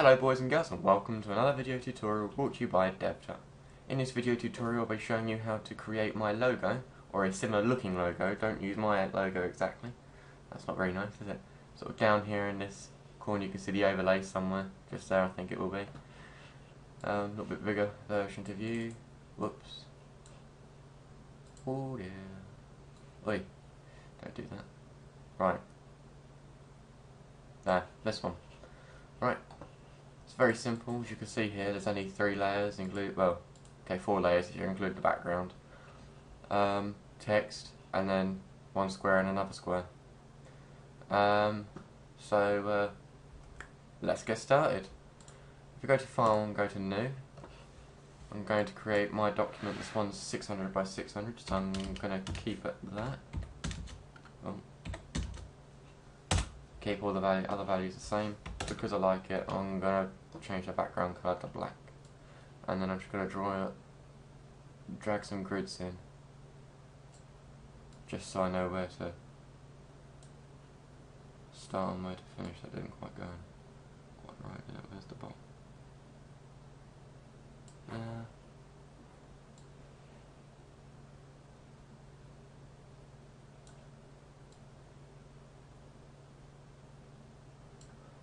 Hello boys and girls, and welcome to another video tutorial brought to you by DevTut. In this video tutorial I'll be showing you how to create my logo, or a similar looking logo. Don't use my logo exactly, that's not very nice, is it? Sort of down here in this corner you can see the overlay somewhere, just there I think it will be. A little bit bigger version to view. Whoops. Oh dear. Oi, don't do that. Right. There, this one. Right. It's very simple, as you can see here. There's only 3 layers, okay, 4 layers if you include the background. Text, and then one square and another square. Let's get started. If you go to File and go to New, I'm going to create my document. This one's 600 by 600, so I'm going to keep it that. Keep all the other values the same. Because I like it, I'm going to change the background colour to black. And then I'm just going to drag some grids in. Just so I know where to start and where to finish. That didn't quite go quite right there. Where's the bottom?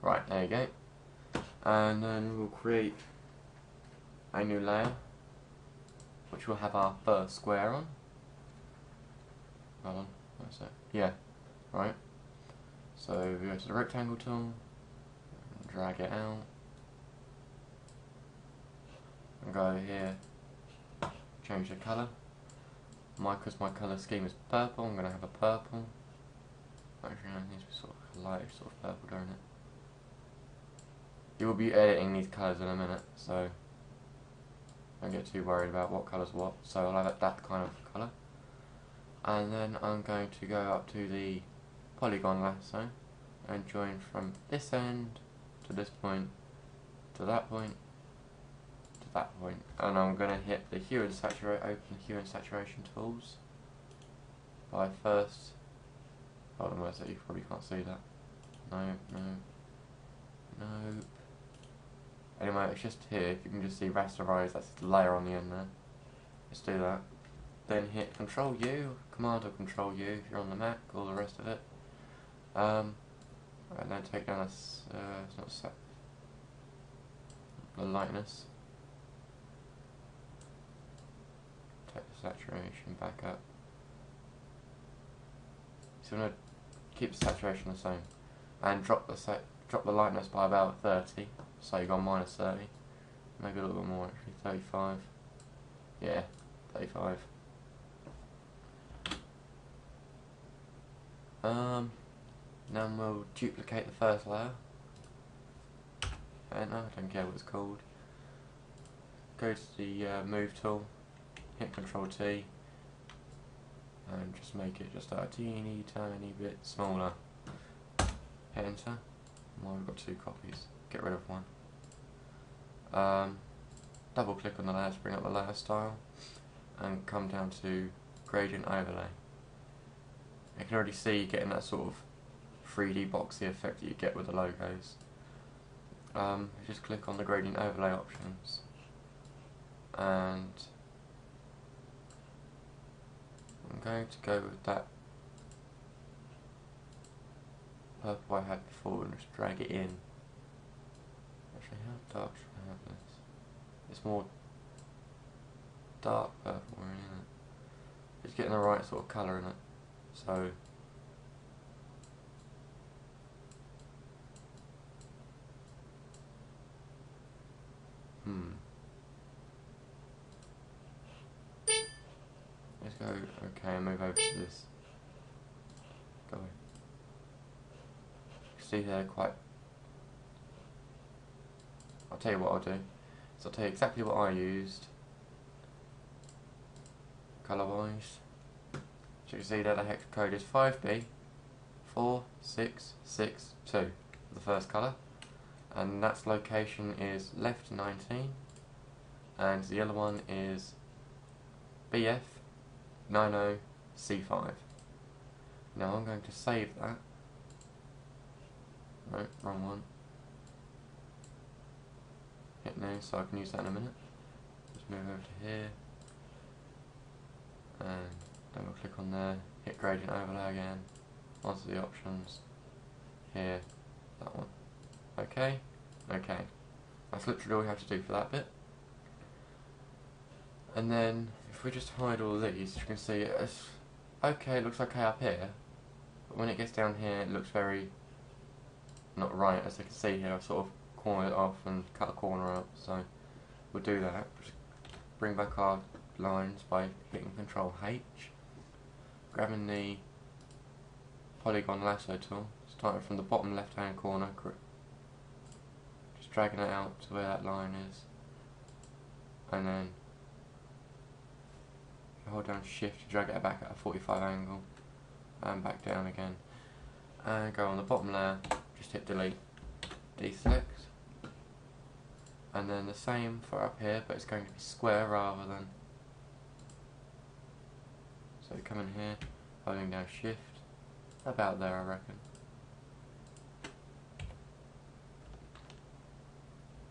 Right, there you go. And then we'll create a new layer, which will have our first square on. Hold on, where's that? Yeah, right. So we go to the rectangle tool, drag it out, and go over here, change the colour. Because my colour scheme is purple, I'm going to have a purple. Actually, it needs to be sort of a lightish sort of purple, don't it? You will be editing these colours in a minute, so don't get too worried about what colour's what. So I'll have that kind of colour. And then I'm going to go up to the polygon lasso and join from this end to this point, to that point, to that point. And I'm going to hit the hue and saturate, open the hue and saturation tools by first, hold on, where's that? You probably can't see that. No. Anyway, it's just here, if you can just see rasterize, that's the layer on the end there. Let's do that. Then hit Control U, Command or Control U if you're on the Mac, all the rest of it. And then take down this, it's not set, the lightness. Take the saturation back up. So I'm going to keep the saturation the same. And drop the lightness by about 30. So you've gone minus 30, maybe a little bit more actually, 35, yeah, 35. Then we'll duplicate the first layer, and I don't care what it's called. Go to the move tool, hit Control T, and just make it just a teeny tiny bit smaller. Hit enter. Well, we've got 2 copies. Get rid of one. Double click on the layer to bring up the layer style and come down to gradient overlay. You can already see you're getting that sort of 3D boxy effect that you get with the logos. Just click on the gradient overlay options and I'm going to go with that purple I had before and just drag it in. Actually, how dark should I have this? It's more dark purple, really, isn't it? Just getting the right sort of colour in it. So, let's go, okay, and move over to this. Go away. See, they're quite. I'll tell you what I'll do. So I'll tell you exactly what I used colour wise. So you can see that the hex code is 5B 4662 for the first colour, and that's location is left 19, and the other one is BF 90C5. Now I'm going to save that. No, wrong one. annoying, so I can use that in a minute. Just move over to here, and double click on there, hit gradient overlay again, onto the options, here, that one. Okay, okay. That's literally all we have to do for that bit. And then, if we just hide all these, you can see it's okay, it looks okay up here, but when it gets down here, it looks very not right, as you can see here. I've sort of cornered it off and cut a corner out, so we'll do that. Just bring back our lines by hitting Control H, grabbing the polygon lasso tool, starting from the bottom left hand corner, just dragging it out to where that line is, and then hold down shift to drag it back at a 45 angle, and back down again, and go on the bottom layer, just hit delete, deselect, and then the same for up here, but it's going to be square rather than, so come in here, holding down shift, about there I reckon.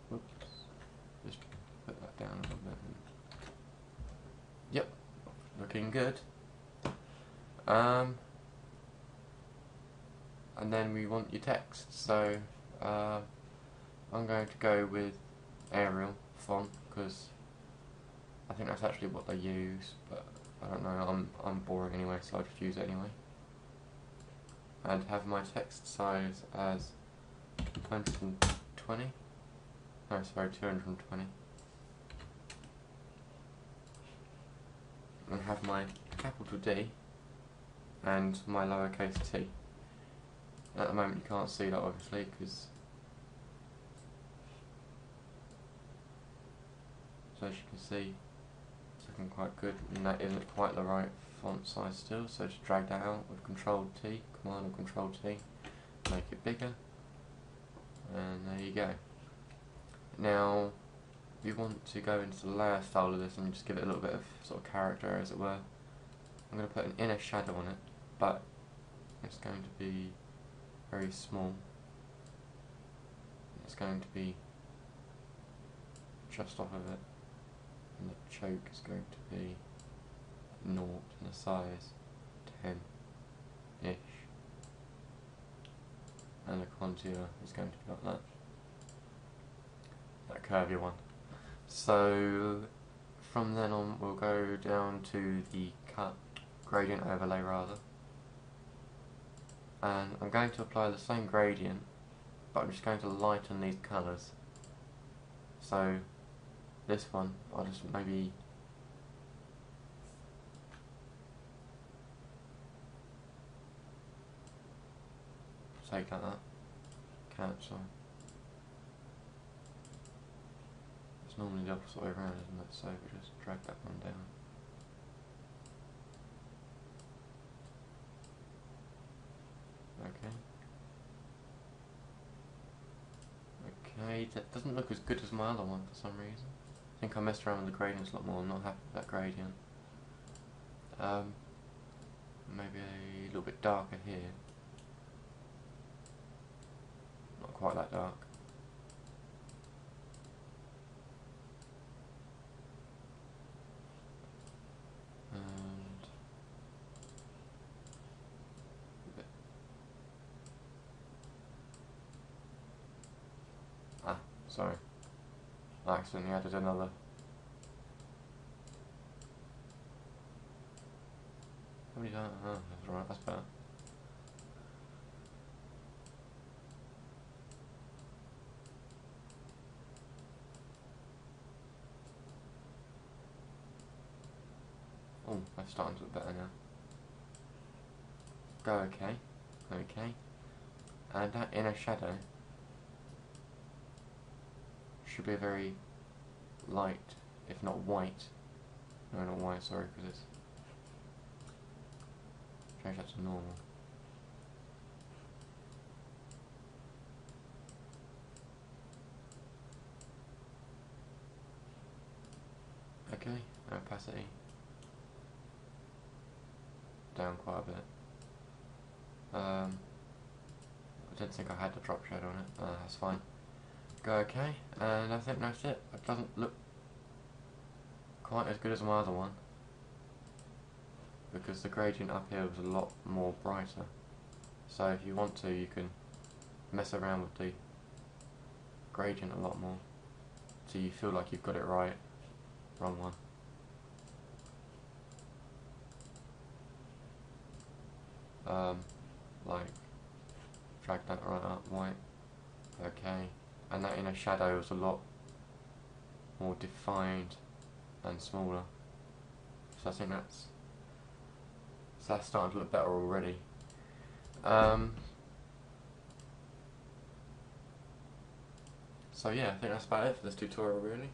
Whoops, just put that down a little bit. Yep, looking good. And then we want your text, so I'm going to go with Arial font because I think that's actually what they use, but I don't know, I'm boring anyway, so I'll just use it anyway. And have my text size as 120, no sorry, 220. And have my capital D and my lowercase t. At the moment you can't see that obviously because, so as you can see, it's looking quite good, and that isn't quite the right font size still, so just drag that out with Control T, Command and Control T, make it bigger, and there you go. Now we want to go into the layer style of this and just give it a little bit of sort of character, as it were. I'm going to put an inner shadow on it, but it's going to be very small. It's going to be just off of it, and the choke is going to be 0 and the size 10-ish, and the contour is going to be like that curvy one. So from then on we'll go down to the gradient overlay rather, and I'm going to apply the same gradient, but I'm just going to lighten these colours. So this one I'll just maybe take like that, cancel. It's normally the opposite way around, isn't it? So we just drag that one down. Okay. Okay, that doesn't look as good as my other one for some reason. I think I messed around with the gradients a lot more. I'm not happy with that gradient. Maybe a little bit darker here. Not quite that dark. And a bit. Sorry. I accidentally added another. How many times? Oh, that's right, that's better. Oh, that's starting to look better now. Go OK. OK. And that inner shadow should be a very light, if not white. No, not white, sorry, because it's. Change that to normal. Okay, opacity down quite a bit. I didn't think I had the drop shadow on it. That's fine. go okay, and I think that's it. It doesn't look quite as good as my other one, because the gradient up here was a lot more brighter. So if you want to, you can mess around with the gradient a lot more, so you feel like you've got it right. Wrong one. Like, drag that right up, white, okay, and that inner shadow was a lot more defined and smaller, so I think that's starting to look better already. So yeah, I think that's about it for this tutorial really.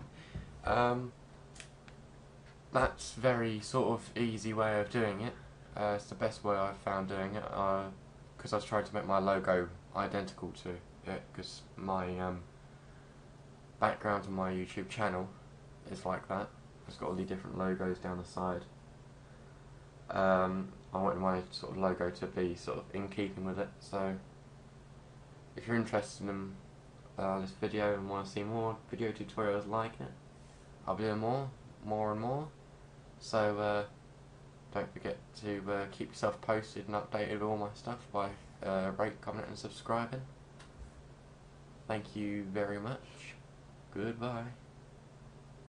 That's very sort of easy way of doing it. It's the best way I've found doing it, because I was trying to make my logo identical to it, because my background on my YouTube channel is like that. It's got all the different logos down the side. I wanted my sort of logo to be sort of in keeping with it, so if you're interested in this video and want to see more video tutorials like it, I'll be doing more and more, so don't forget to keep yourself posted and updated with all my stuff by rate, comment and subscribing. Thank you very much. Goodbye.